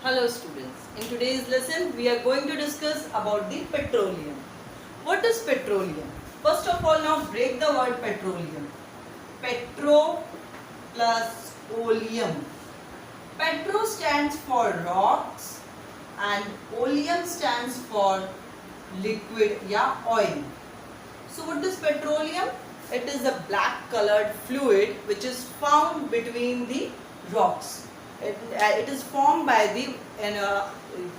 Hello students, in today's lesson we are going to discuss about the petroleum. What is petroleum? First of all, now break the word petroleum. Petro plus oleum. Petro stands for rocks and oleum stands for liquid oil. So what is petroleum? It is a black colored fluid which is found between the rocks. It is formed by the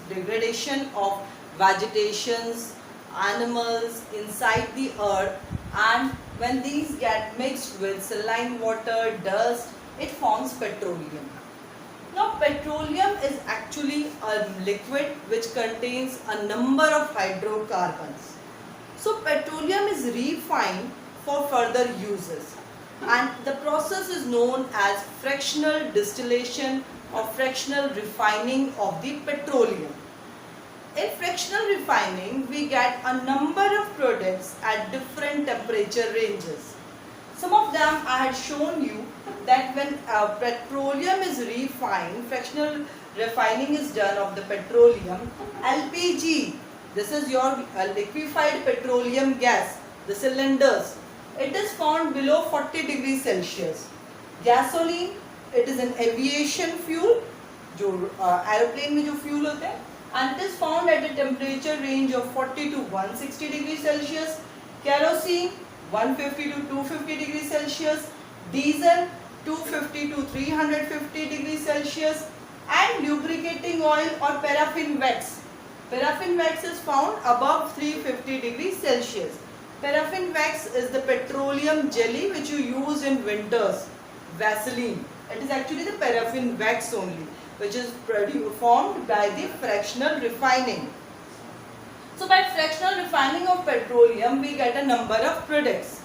degradation of vegetations, animals inside the earth, and when these get mixed with saline water, dust, it forms petroleum. Now petroleum is actually a liquid which contains a number of hydrocarbons. So petroleum is refined for further uses, and the process is known as fractional distillation or fractional refining of the petroleum. In fractional refining, we get a number of products at different temperature ranges. Some of them I had shown you that when petroleum is refined, fractional refining is done of the petroleum. LPG, this is your liquefied petroleum gas, the cylinders. It is found below 40 degrees Celsius. Gasoline, it is an aviation fuel, जो aeroplane में जो fuel होते हैं, and it is found at a temperature range of 40 to 160 degrees Celsius. Kerosene, 150 to 250 degrees Celsius. Diesel, 250 to 350 degrees Celsius. And lubricating oil or paraffin wax. Paraffin wax is found above 350 degrees Celsius. Paraffin wax is the petroleum jelly which you use in winters. Vaseline. It is actually the paraffin wax only, which is formed by the fractional refining. So by fractional refining of petroleum, we get a number of products.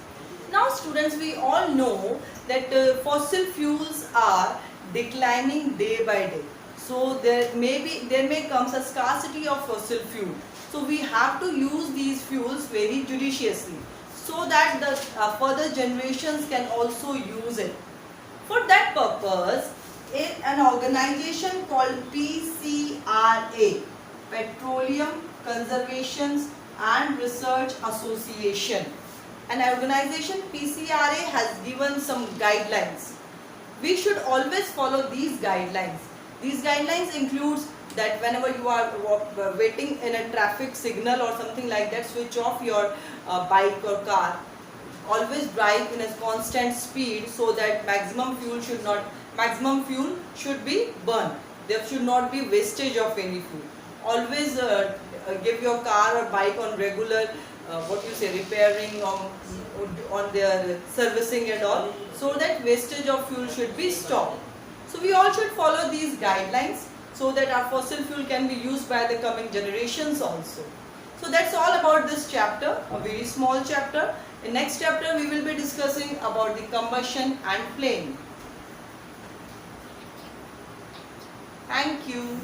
Now students, we all know that fossil fuels are declining day by day. So there may come a scarcity of fossil fuel. So we have to use these fuels very judiciously so that the further generations can also use it. For that purpose, an organization called PCRA, Petroleum Conservation and Research Association. An organization PCRA has given some guidelines. We should always follow these guidelines. These guidelines includes that whenever you are waiting in a traffic signal or something like that, switch off your bike or car. Always drive in a constant speed so that maximum fuel should be burned. There should not be wastage of any fuel. Always give your car or bike on regular repairing on their servicing and all, so that wastage of fuel should be stopped. So we all should follow these guidelines so that our fossil fuel can be used by the coming generations also. So that's all about this chapter, a very small chapter. In next chapter we will be discussing about the combustion and flame. Thank you.